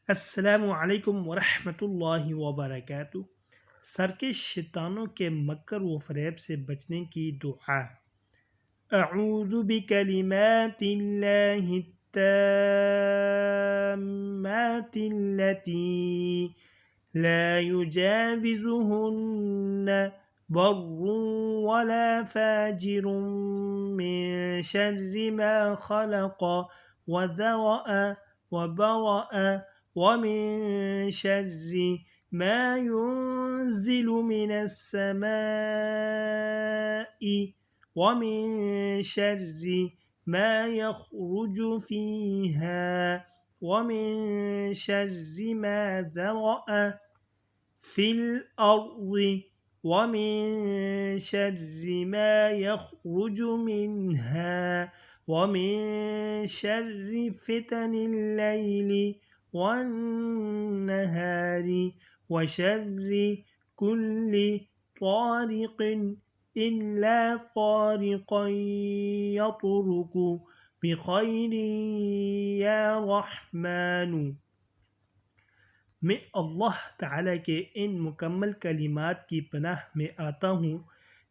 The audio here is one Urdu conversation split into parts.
السلام علیکم ورحمۃ اللہ وبرکاتہ۔ سر کے شیطانوں کے مکر و فریب سے بچنے کی دعا۔ اعوذ بکلمات اللہ التامات التي لا يجاوزهن بر ولا فاجر من شر ما خلق وذرأ وبرأ ومن شر ما ينزل من السماء ومن شر ما يخرج فيها ومن شر ما ذرأ في الأرض ومن شر ما يخرج منها ومن شر فتن الليل والنهار وشر كل طارق إلا طارقا يطرق بخير يا رحمن۔ میں اللہ تعالیٰ کے ان مکمل کلمات کی پناہ میں آتا ہوں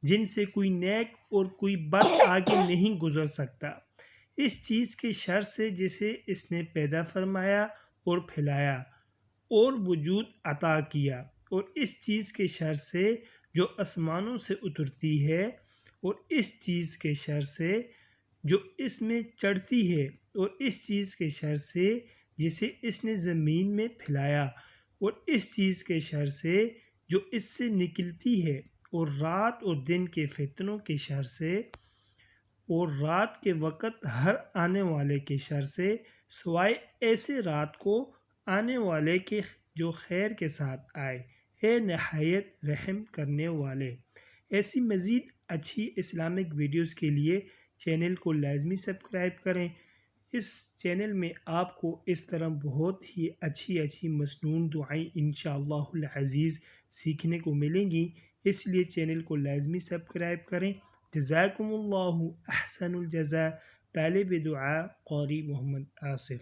جن سے کوئی نیک اور کوئی بد آگے نہیں گزر سکتا، اس چیز کے شر سے جسے اس نے پیدا فرمایا اور پھیلایا اور وجود عطا کیا، اور اس چیز کے شر سے جو آسمانوں سے اترتی ہے، اور اس چیز کے شر سے جو اس میں چڑھتی ہے، اور اس چیز کے شر سے جسے اس نے زمین میں پھیلایا، اور اس چیز کے شر سے جو اس سے نکلتی ہے، اور رات اور دن کے فتنوں کے شر سے، اور رات کے وقت ہر آنے والے کے شر سے، سوائے ایسے رات کو آنے والے کے جو خیر کے ساتھ آئے، اے نہایت رحم کرنے والے۔ ایسی مزید اچھی اسلامک ویڈیوز کے لیے چینل کو لازمی سبسکرائب کریں۔ اس چینل میں آپ کو اس طرح بہت ہی اچھی مصنون دعائیں انشاءاللہ العزیز سیکھنے کو ملیں گی، اس لیے چینل کو لازمی سبسکرائب کریں۔ جزاکم اللہ احسن الجزا۔ طالب دعا قاری محمد آصف۔